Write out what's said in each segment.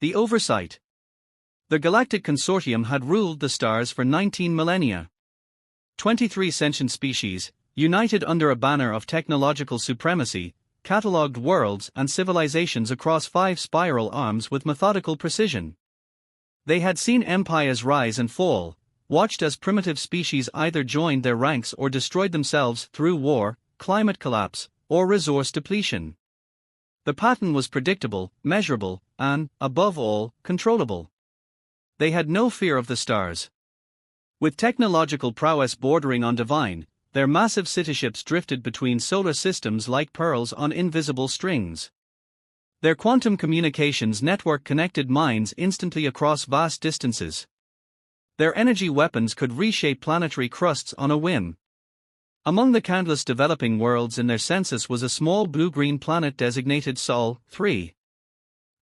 The oversight. The Galactic Consortium had ruled the stars for 19 millennia. 23 sentient species, united under a banner of technological supremacy, catalogued worlds and civilizations across 5 spiral arms with methodical precision. They had seen empires rise and fall, watched as primitive species either joined their ranks or destroyed themselves through war, climate collapse, or resource depletion. The pattern was predictable, measurable, and, above all, controllable. They had no fear of the stars. With technological prowess bordering on divine, their massive cityships drifted between solar systems like pearls on invisible strings. Their quantum communications network connected minds instantly across vast distances. Their energy weapons could reshape planetary crusts on a whim. Among the countless developing worlds in their census was a small blue-green planet designated Sol 3.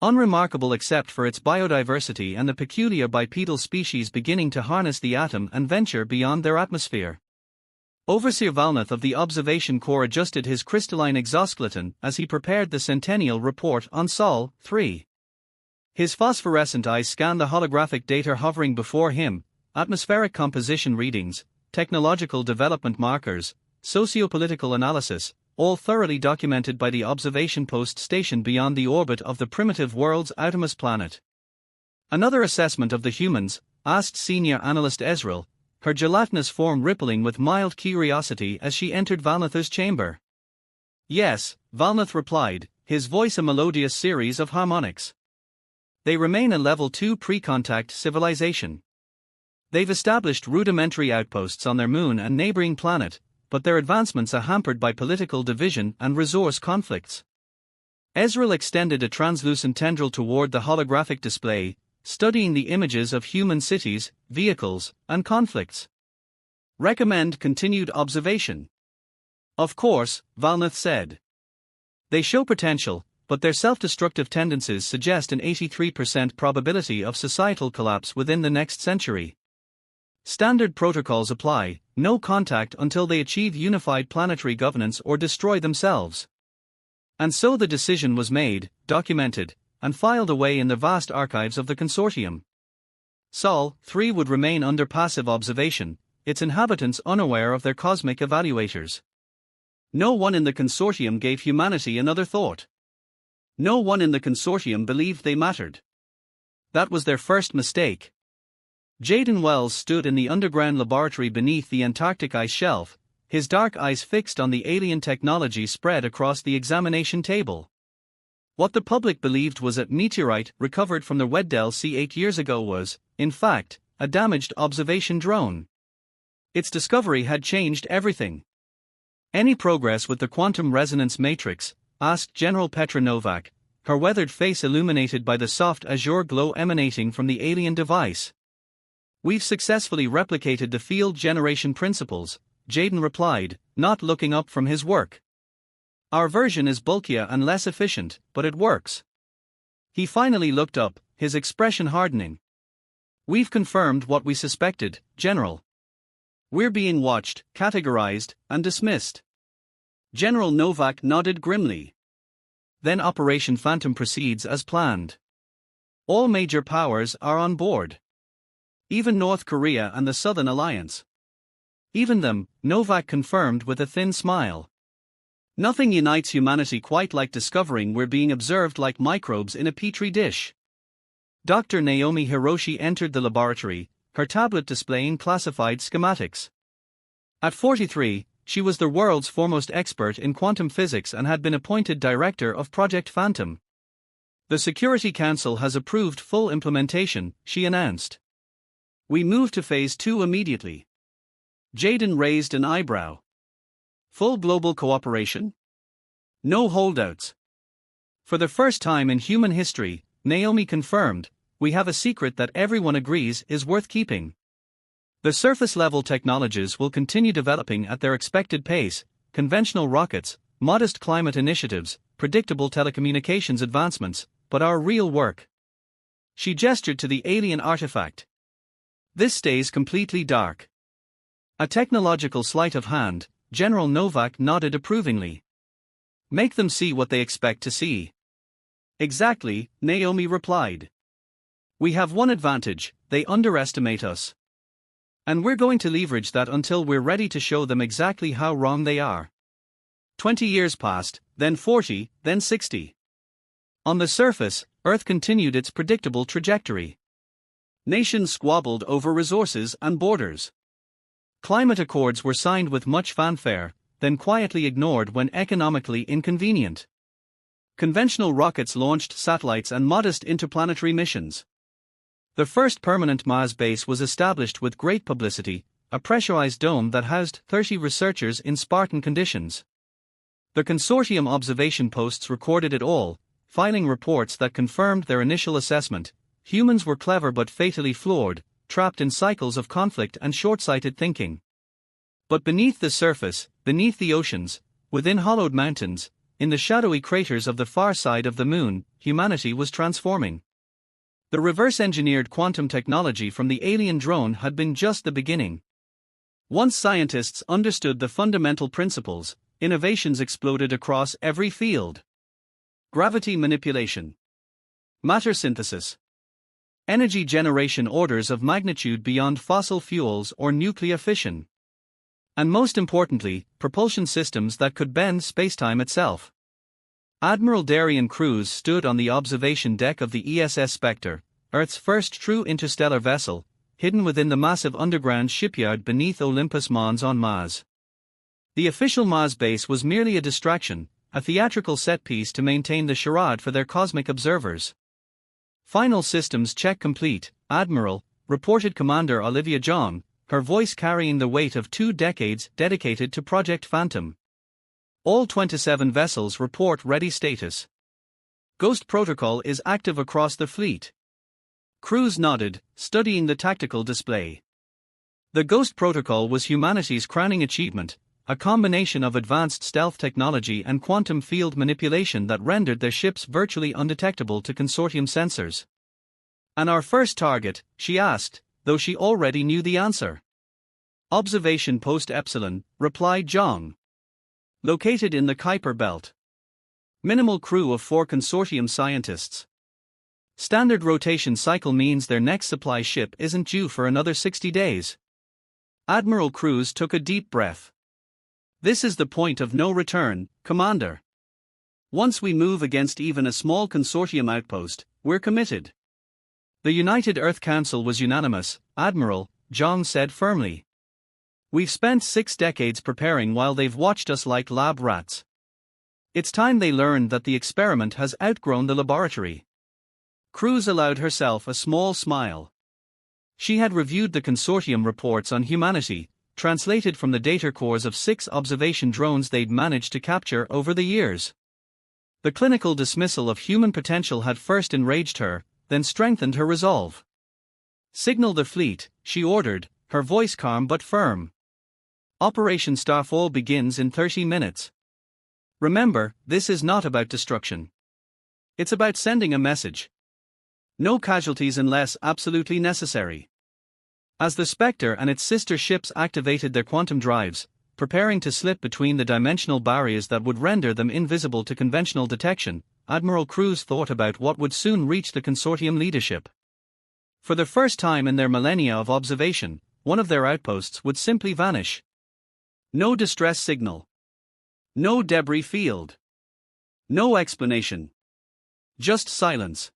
Unremarkable except for its biodiversity and the peculiar bipedal species beginning to harness the atom and venture beyond their atmosphere. Overseer Valnath of the Observation Corps adjusted his crystalline exoskeleton as he prepared the Centennial Report on Sol 3. His phosphorescent eyes scanned the holographic data hovering before him: atmospheric composition readings, technological development markers, sociopolitical analysis, all thoroughly documented by the observation post stationed beyond the orbit of the primitive world's outermost planet. Another assessment of the humans, asked Senior Analyst Ezreal, her gelatinous form rippling with mild curiosity as she entered Valnath's chamber. Yes, Valnath replied, his voice a melodious series of harmonics. They remain a Level 2 pre-contact civilization. They've established rudimentary outposts on their moon and neighboring planet, but their advancements are hampered by political division and resource conflicts. Ezreal extended a translucent tendril toward the holographic display, studying the images of human cities, vehicles, and conflicts. Recommend continued observation. Of course, Valnath said. They show potential, but their self-destructive tendencies suggest an 83% probability of societal collapse within the next century. Standard protocols apply: no contact until they achieve unified planetary governance or destroy themselves. And so the decision was made, documented, and filed away in the vast archives of the consortium. Sol 3 would remain under passive observation, its inhabitants unaware of their cosmic evaluators. No one in the consortium gave humanity another thought. No one in the consortium believed they mattered. That was their first mistake. Jaden Wells stood in the underground laboratory beneath the Antarctic ice shelf, his dark eyes fixed on the alien technology spread across the examination table. What the public believed was a meteorite recovered from the Weddell Sea 8 years ago was, in fact, a damaged observation drone. Its discovery had changed everything. Any progress with the quantum resonance matrix? Asked General Petra Novak, her weathered face illuminated by the soft azure glow emanating from the alien device. We've successfully replicated the field generation principles, Jaden replied, not looking up from his work. Our version is bulkier and less efficient, but it works. He finally looked up, his expression hardening. We've confirmed what we suspected, General. We're being watched, categorized, and dismissed. General Novak nodded grimly. Then Operation Phantom proceeds as planned. All major powers are on board. Even North Korea and the Southern Alliance. Even them, Novak confirmed with a thin smile. Nothing unites humanity quite like discovering we're being observed like microbes in a petri dish. Dr. Naomi Hiroshi entered the laboratory, her tablet displaying classified schematics. At 43, she was the world's foremost expert in quantum physics and had been appointed director of Project Phantom. The Security Council has approved full implementation, she announced. We move to Phase 2 immediately. Jaden raised an eyebrow. Full global cooperation? No holdouts. For the first time in human history, Naomi confirmed, we have a secret that everyone agrees is worth keeping. The surface-level technologies will continue developing at their expected pace: conventional rockets, modest climate initiatives, predictable telecommunications advancements, but our real work. She gestured to the alien artifact. This stays completely dark. A technological sleight of hand, General Novak nodded approvingly. Make them see what they expect to see. Exactly, Naomi replied. We have one advantage: they underestimate us. And we're going to leverage that until we're ready to show them exactly how wrong they are. 20 years passed, then 40, then 60. On the surface, Earth continued its predictable trajectory. Nations squabbled over resources and borders. Climate accords were signed with much fanfare, then quietly ignored when economically inconvenient. Conventional rockets launched satellites and modest interplanetary missions. The first permanent Mars base was established with great publicity, a pressurized dome that housed 30 researchers in Spartan conditions. The consortium observation posts recorded it all, filing reports that confirmed their initial assessment: humans were clever but fatally flawed, trapped in cycles of conflict and short-sighted thinking. But beneath the surface, beneath the oceans, within hollowed mountains, in the shadowy craters of the far side of the moon, humanity was transforming. The reverse-engineered quantum technology from the alien drone had been just the beginning. Once scientists understood the fundamental principles, innovations exploded across every field. Gravity manipulation, matter synthesis, energy generation orders of magnitude beyond fossil fuels or nuclear fission. And most importantly, propulsion systems that could bend spacetime itself. Admiral Darian Cruz stood on the observation deck of the ESS Spectre, Earth's first true interstellar vessel, hidden within the massive underground shipyard beneath Olympus Mons on Mars. The official Mars base was merely a distraction, a theatrical set piece to maintain the charade for their cosmic observers. Final systems check complete, Admiral, reported Commander Olivia Jong, her voice carrying the weight of 2 decades dedicated to Project Phantom. All 27 vessels report ready status. Ghost protocol is active across the fleet. Cruz nodded, studying the tactical display. The Ghost protocol was humanity's crowning achievement, a combination of advanced stealth technology and quantum field manipulation that rendered their ships virtually undetectable to consortium sensors. And our first target, she asked, though she already knew the answer. Observation Post Epsilon, replied Jong. Located in the Kuiper Belt. Minimal crew of 4 consortium scientists. Standard rotation cycle means their next supply ship isn't due for another 60 days. Admiral Cruz took a deep breath. This is the point of no return, Commander. Once we move against even a small consortium outpost, we're committed. The United Earth Council was unanimous, Admiral, Jong said firmly. We've spent 6 decades preparing while they've watched us like lab rats. It's time they learned that the experiment has outgrown the laboratory. Cruz allowed herself a small smile. She had reviewed the consortium reports on humanity, translated from the data cores of 6 observation drones they'd managed to capture over the years. The clinical dismissal of human potential had first enraged her, then strengthened her resolve. Signal the fleet, she ordered, her voice calm but firm. Operation Starfall begins in 30 minutes. Remember, this is not about destruction. It's about sending a message. No casualties unless absolutely necessary. As the Spectre and its sister ships activated their quantum drives, preparing to slip between the dimensional barriers that would render them invisible to conventional detection, Admiral Cruz thought about what would soon reach the consortium leadership. For the first time in their millennia of observation, one of their outposts would simply vanish. No distress signal. No debris field. No explanation. Just silence.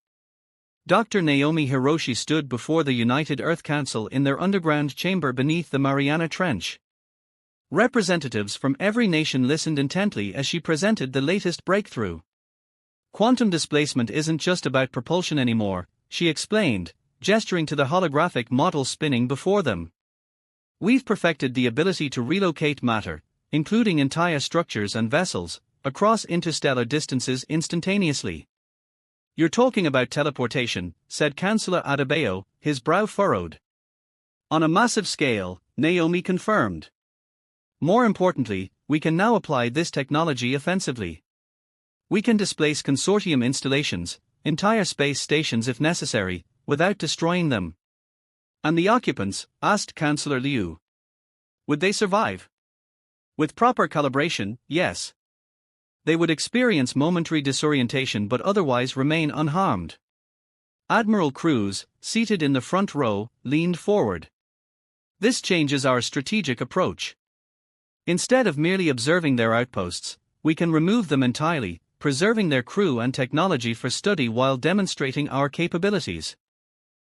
Dr. Naomi Hiroshi stood before the United Earth Council in their underground chamber beneath the Mariana Trench. Representatives from every nation listened intently as she presented the latest breakthrough. Quantum displacement isn't just about propulsion anymore, she explained, gesturing to the holographic model spinning before them. We've perfected the ability to relocate matter, including entire structures and vessels, across interstellar distances instantaneously. You're talking about teleportation, said Chancellor Adebayo, his brow furrowed. On a massive scale, Naomi confirmed. More importantly, we can now apply this technology offensively. We can displace consortium installations, entire space stations if necessary, without destroying them. And the occupants, asked Chancellor Liu. Would they survive? With proper calibration, yes. They would experience momentary disorientation but otherwise remain unharmed. Admiral Cruz, seated in the front row, leaned forward. This changes our strategic approach. Instead of merely observing their outposts, we can remove them entirely, preserving their crew and technology for study while demonstrating our capabilities.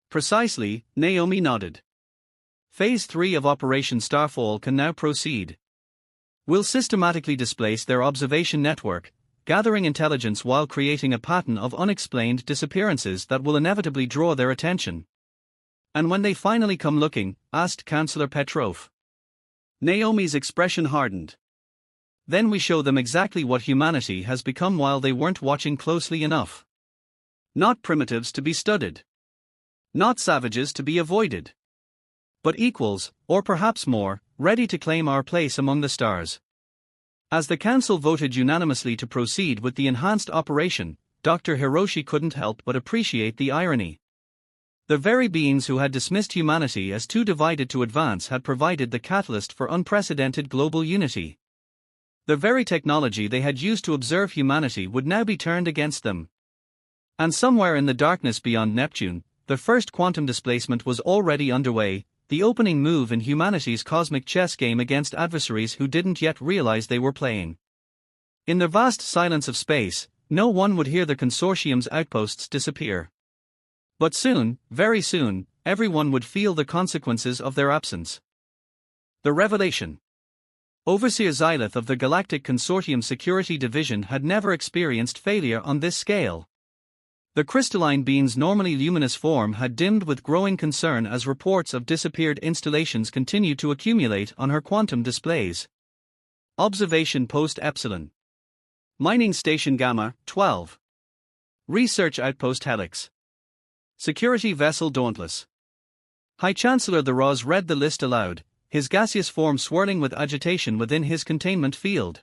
Precisely, Naomi nodded. Phase 3 of Operation Starfall can now proceed. We'll systematically displace their observation network, gathering intelligence while creating a pattern of unexplained disappearances that will inevitably draw their attention. And when they finally come looking, asked Councillor Petrov. Naomi's expression hardened. Then we show them exactly what humanity has become while they weren't watching closely enough. Not primitives to be studied. Not savages to be avoided. But equals, or perhaps more, ready to claim our place among the stars. As the Council voted unanimously to proceed with the enhanced operation, Dr. Hiroshi couldn't help but appreciate the irony. The very beings who had dismissed humanity as too divided to advance had provided the catalyst for unprecedented global unity. The very technology they had used to observe humanity would now be turned against them. And somewhere in the darkness beyond Neptune, the first quantum displacement was already underway, the opening move in humanity's cosmic chess game against adversaries who didn't yet realize they were playing. In the vast silence of space, no one would hear the consortium's outposts disappear. But soon, very soon, everyone would feel the consequences of their absence. The revelation. Overseer Xylith of the Galactic Consortium Security Division had never experienced failure on this scale. The crystalline being's normally luminous form had dimmed with growing concern as reports of disappeared installations continued to accumulate on her quantum displays. Observation Post Epsilon. Mining Station Gamma, 12. Research Outpost Helix. Security Vessel Dauntless. High Chancellor the Roz read the list aloud, his gaseous form swirling with agitation within his containment field.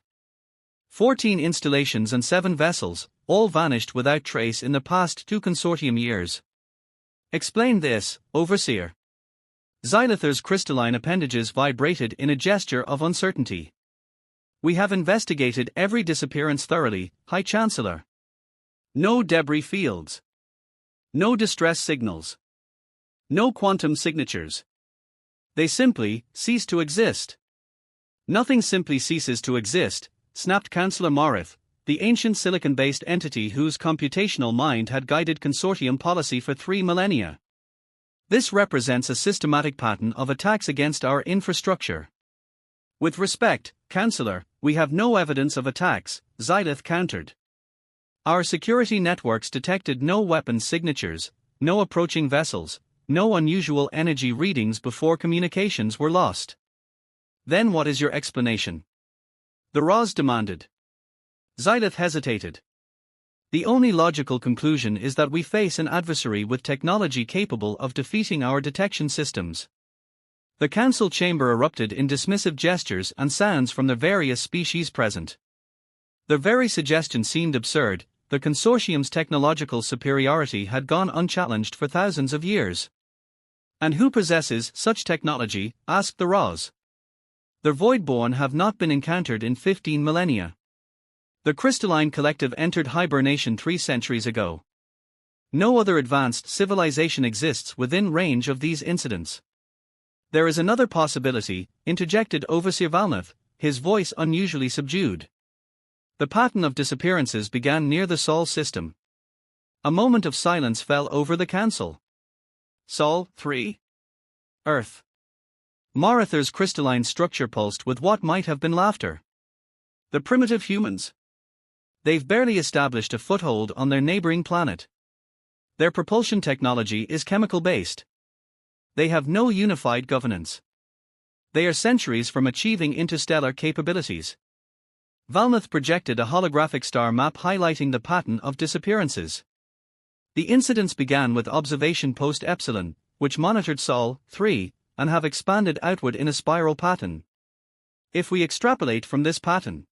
14 installations and 7 vessels, all vanished without trace in the past 2 consortium years. Explain this, Overseer. Xylither's crystalline appendages vibrated in a gesture of uncertainty. We have investigated every disappearance thoroughly, High Chancellor. No debris fields. No distress signals. No quantum signatures. They simply cease to exist. Nothing simply ceases to exist, snapped Councillor Morith, the ancient silicon-based entity whose computational mind had guided consortium policy for 3 millennia. This represents a systematic pattern of attacks against our infrastructure. With respect, Councillor, we have no evidence of attacks, Xylith countered. Our security networks detected no weapons signatures, no approaching vessels, no unusual energy readings before communications were lost. Then what is your explanation? The Roz demanded. Xylith hesitated. The only logical conclusion is that we face an adversary with technology capable of defeating our detection systems. The council chamber erupted in dismissive gestures and sounds from the various species present. The very suggestion seemed absurd. The consortium's technological superiority had gone unchallenged for thousands of years. And who possesses such technology? Asked the Roz. The Voidborn have not been encountered in 15 millennia. The crystalline collective entered hibernation 3 centuries ago. No other advanced civilization exists within range of these incidents. There is another possibility, interjected Overseer Valnath, his voice unusually subdued. The pattern of disappearances began near the Sol system. A moment of silence fell over the council. Sol, 3. Earth. Morither's crystalline structure pulsed with what might have been laughter. The primitive humans. They've barely established a foothold on their neighboring planet. Their propulsion technology is chemical-based. They have no unified governance. They are centuries from achieving interstellar capabilities. Valnath projected a holographic star map highlighting the pattern of disappearances. The incidents began with observation post Epsilon, which monitored Sol, 3, and have expanded outward in a spiral pattern. If we extrapolate from this pattern,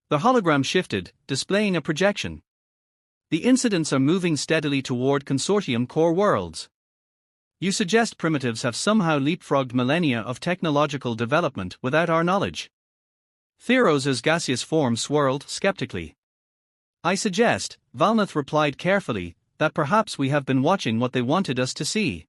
the hologram shifted, displaying a projection. The incidents are moving steadily toward consortium core worlds. You suggest primitives have somehow leapfrogged millennia of technological development without our knowledge. Theros' gaseous form swirled skeptically. I suggest, Valnath replied carefully, that perhaps we have been watching what they wanted us to see.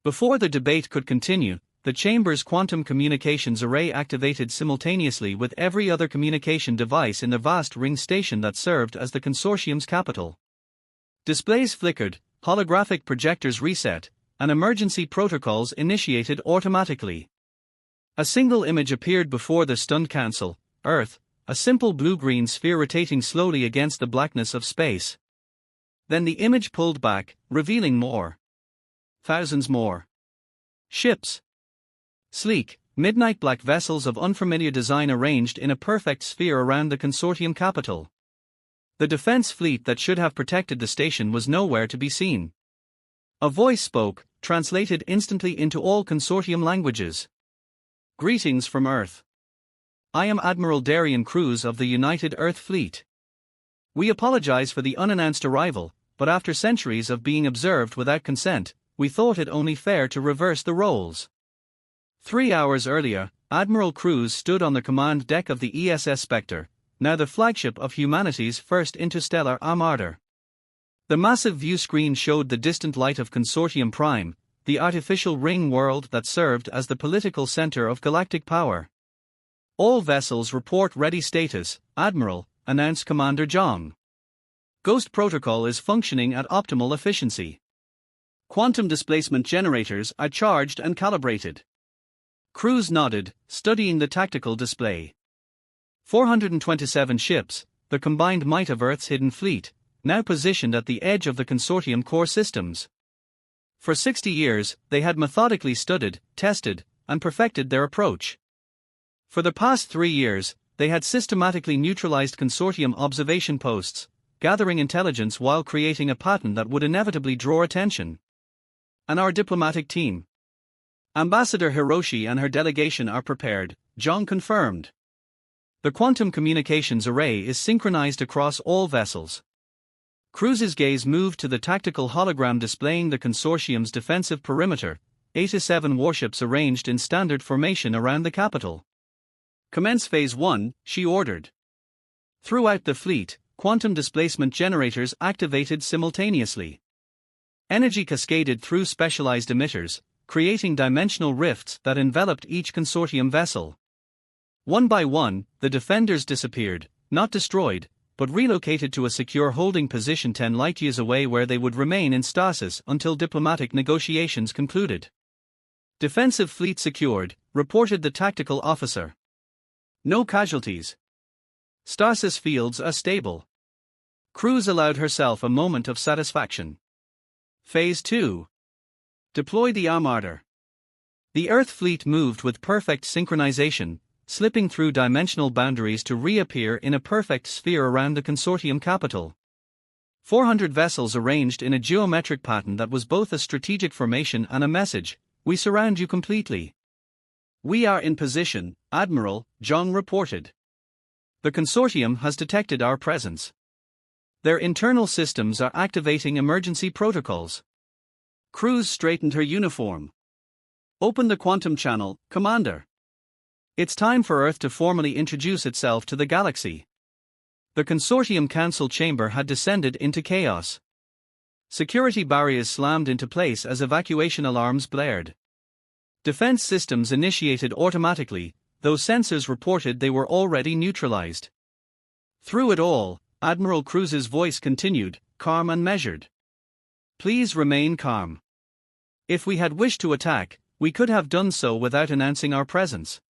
Before the debate could continue, the chamber's quantum communications array activated simultaneously with every other communication device in the vast ring station that served as the consortium's capital. Displays flickered, holographic projectors reset, and emergency protocols initiated automatically. A single image appeared before the stunned council: Earth, a simple blue-green sphere rotating slowly against the blackness of space. Then the image pulled back, revealing more. Thousands more. Ships. Sleek, midnight black vessels of unfamiliar design arranged in a perfect sphere around the consortium capital. The defense fleet that should have protected the station was nowhere to be seen. A voice spoke, translated instantly into all consortium languages. Greetings from Earth. I am Admiral Darian Cruz of the United Earth Fleet. We apologize for the unannounced arrival, but after centuries of being observed without consent, we thought it only fair to reverse the roles. 3 hours earlier, Admiral Cruz stood on the command deck of the ESS Spectre, now the flagship of humanity's first interstellar Armada. The massive view screen showed the distant light of Consortium Prime, the artificial ring world that served as the political center of galactic power. All vessels report ready status, Admiral, announced Commander Zhang. Ghost Protocol is functioning at optimal efficiency. Quantum displacement generators are charged and calibrated. Cruz nodded, studying the tactical display. 427 ships, the combined might of Earth's hidden fleet, now positioned at the edge of the consortium core systems. For 60 years, they had methodically studied, tested, and perfected their approach. For the past 3 years, they had systematically neutralized consortium observation posts, gathering intelligence while creating a pattern that would inevitably draw attention. And our diplomatic team. Ambassador Hiroshi and her delegation are prepared, Zhang confirmed. The quantum communications array is synchronized across all vessels. Cruz's gaze moved to the tactical hologram displaying the consortium's defensive perimeter, 87 warships arranged in standard formation around the capital. Commence Phase 1, she ordered. Throughout the fleet, quantum displacement generators activated simultaneously. Energy cascaded through specialized emitters, creating dimensional rifts that enveloped each consortium vessel. One by one, the defenders disappeared, not destroyed, but relocated to a secure holding position 10 light-years away where they would remain in stasis until diplomatic negotiations concluded. Defensive fleet secured, reported the tactical officer. No casualties. Stasis fields are stable. Cruz allowed herself a moment of satisfaction. Phase 2. Deploy the Armada. The Earth fleet moved with perfect synchronization, slipping through dimensional boundaries to reappear in a perfect sphere around the consortium capital. 400 vessels arranged in a geometric pattern that was both a strategic formation and a message: we surround you completely. We are in position, Admiral, Zhang reported. The consortium has detected our presence. Their internal systems are activating emergency protocols. Cruz straightened her uniform. Open the quantum channel, Commander. It's time for Earth to formally introduce itself to the galaxy. The Consortium Council chamber had descended into chaos. Security barriers slammed into place as evacuation alarms blared. Defense systems initiated automatically, though sensors reported they were already neutralized. Through it all, Admiral Cruz's voice continued, calm and measured. Please remain calm. If we had wished to attack, we could have done so without announcing our presence.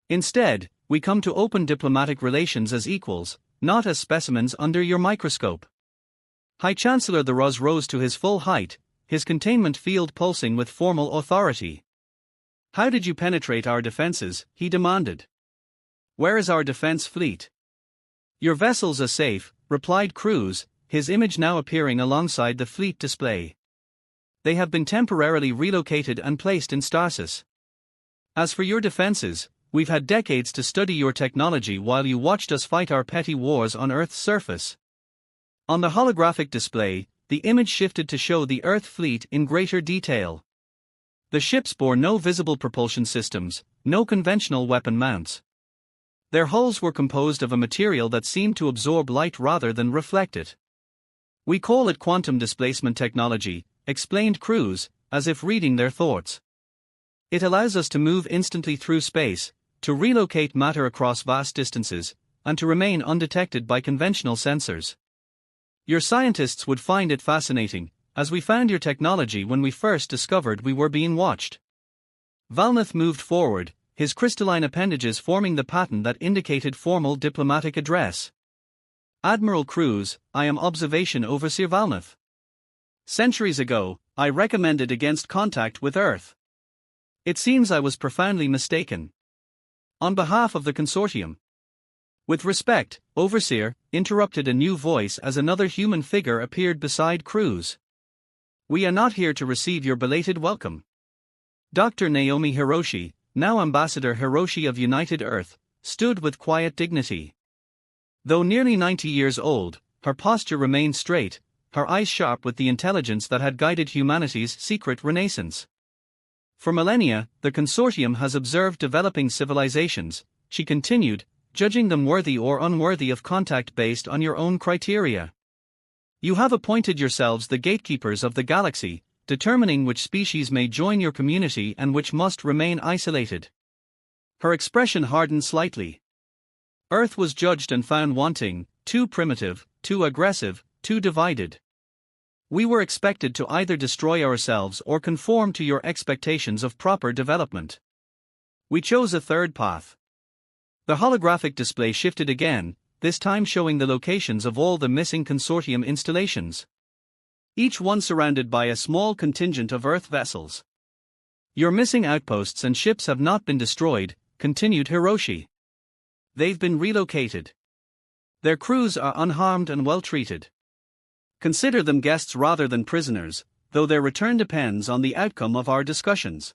Instead, we come to open diplomatic relations as equals, not as specimens under your microscope. High Chancellor the Ruz rose to his full height, his containment field pulsing with formal authority. How did you penetrate our defenses? He demanded. Where is our defense fleet? Your vessels are safe, replied Cruz, his image now appearing alongside the fleet display. They have been temporarily relocated and placed in stasis. As for your defenses, we've had decades to study your technology while you watched us fight our petty wars on Earth's surface. On the holographic display, the image shifted to show the Earth fleet in greater detail. The ships bore no visible propulsion systems, no conventional weapon mounts. Their hulls were composed of a material that seemed to absorb light rather than reflect it. We call it quantum displacement technology, explained Cruz, as if reading their thoughts. It allows us to move instantly through space, to relocate matter across vast distances, and to remain undetected by conventional sensors. Your scientists would find it fascinating, as we found your technology when we first discovered we were being watched. Valnath moved forward, his crystalline appendages forming the pattern that indicated formal diplomatic address. Admiral Cruz, I am Observation Overseer Valnath. Centuries ago, I recommended against contact with Earth. It seems I was profoundly mistaken. On behalf of the consortium. With respect, Overseer, interrupted a new voice as another human figure appeared beside Cruz. We are not here to receive your belated welcome. Dr. Naomi Hiroshi, now Ambassador Hiroshi of United Earth, stood with quiet dignity. Though nearly 90 years old, her posture remained straight, her eyes sharp with the intelligence that had guided humanity's secret renaissance. For millennia, the consortium has observed developing civilizations, she continued, judging them worthy or unworthy of contact based on your own criteria. You have appointed yourselves the gatekeepers of the galaxy, determining which species may join your community and which must remain isolated. Her expression hardened slightly. Earth was judged and found wanting, too primitive, too aggressive, too divided. We were expected to either destroy ourselves or conform to your expectations of proper development. We chose a third path. The holographic display shifted again, this time showing the locations of all the missing consortium installations. Each one surrounded by a small contingent of Earth vessels. Your missing outposts and ships have not been destroyed, continued Hiroshi. They've been relocated. Their crews are unharmed and well treated. Consider them guests rather than prisoners, though their return depends on the outcome of our discussions.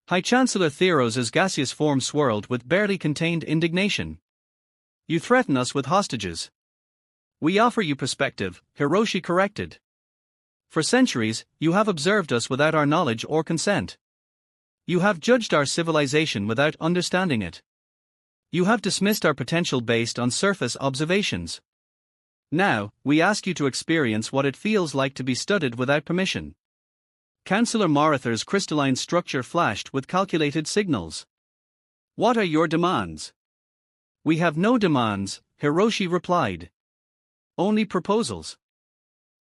High Chancellor Theros' gaseous form swirled with barely contained indignation. You threaten us with hostages. We offer you perspective, Hiroshi corrected. For centuries, you have observed us without our knowledge or consent. You have judged our civilization without understanding it. You have dismissed our potential based on surface observations. Now, we ask you to experience what it feels like to be studied without permission. Councillor Marather's crystalline structure flashed with calculated signals. What are your demands? We have no demands, Hiroshi replied. Only proposals.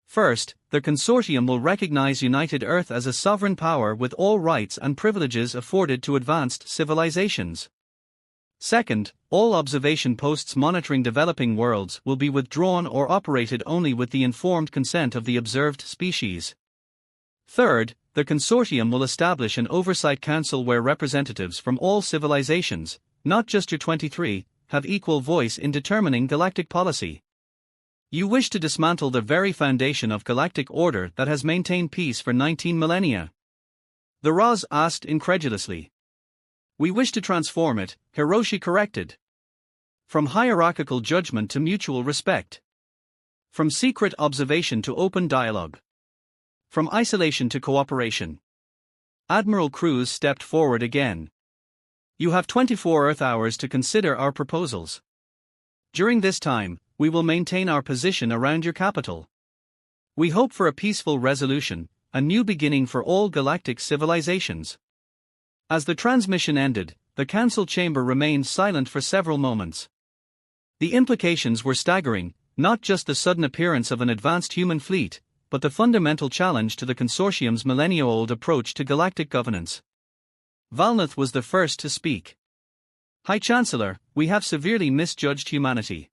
First, the consortium will recognize United Earth as a sovereign power with all rights and privileges afforded to advanced civilizations. Second, all observation posts monitoring developing worlds will be withdrawn or operated only with the informed consent of the observed species. Third, the consortium will establish an oversight council where representatives from all civilizations, not just your 23, have equal voice in determining galactic policy. You wish to dismantle the very foundation of galactic order that has maintained peace for 19 millennia. The Raz asked incredulously. We wish to transform it, Hiroshi corrected. From hierarchical judgment to mutual respect. From secret observation to open dialogue. From isolation to cooperation. Admiral Cruz stepped forward again. You have 24 Earth hours to consider our proposals. During this time, we will maintain our position around your capital. We hope for a peaceful resolution, a new beginning for all galactic civilizations. As the transmission ended, the council chamber remained silent for several moments. The implications were staggering, not just the sudden appearance of an advanced human fleet, but the fundamental challenge to the consortium's millennia-old approach to galactic governance. Valnath was the first to speak. High Chancellor, we have severely misjudged humanity.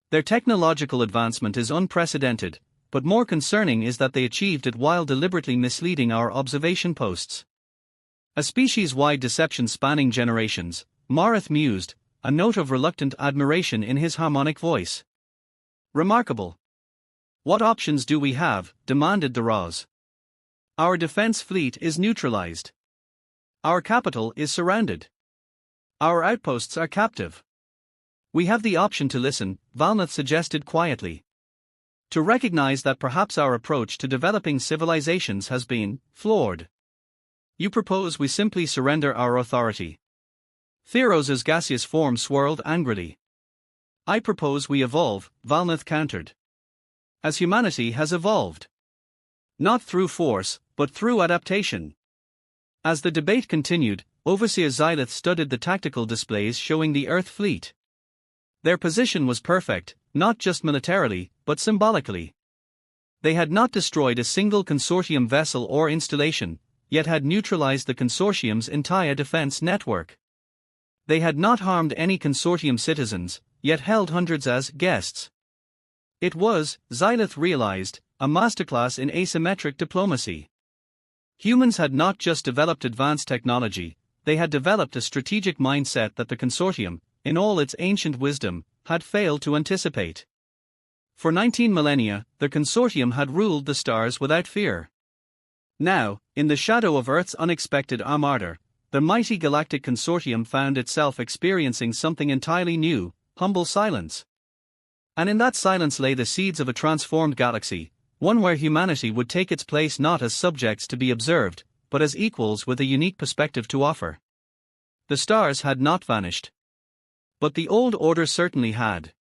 Their technological advancement is unprecedented, but more concerning is that they achieved it while deliberately misleading our observation posts. A species-wide deception spanning generations, Marath mused, a note of reluctant admiration in his harmonic voice. Remarkable. What options do we have? Demanded the Raz. Our defense fleet is neutralized. Our capital is surrounded. Our outposts are captive. We have the option to listen, Valnath suggested quietly. To recognize that perhaps our approach to developing civilizations has been flawed. You propose we simply surrender our authority. Theros' gaseous form swirled angrily. I propose we evolve, Valnath countered. as humanity has evolved. Not through force, but through adaptation. As the debate continued, Overseer Xylith studied the tactical displays showing the Earth fleet. Their position was perfect, not just militarily, but symbolically. They had not destroyed a single consortium vessel or installation, yet had neutralized the consortium's entire defense network. They had not harmed any consortium citizens, yet held hundreds as guests. It was, Xylith realized, a masterclass in asymmetric diplomacy. Humans had not just developed advanced technology, they had developed a strategic mindset that the consortium, in all its ancient wisdom, had failed to anticipate. For 19 millennia, the consortium had ruled the stars without fear. Now, in the shadow of Earth's unexpected Armada, the mighty galactic consortium found itself experiencing something entirely new: humble silence. And in that silence lay the seeds of a transformed galaxy, one where humanity would take its place not as subjects to be observed, but as equals with a unique perspective to offer. The stars had not vanished. But the old order certainly had.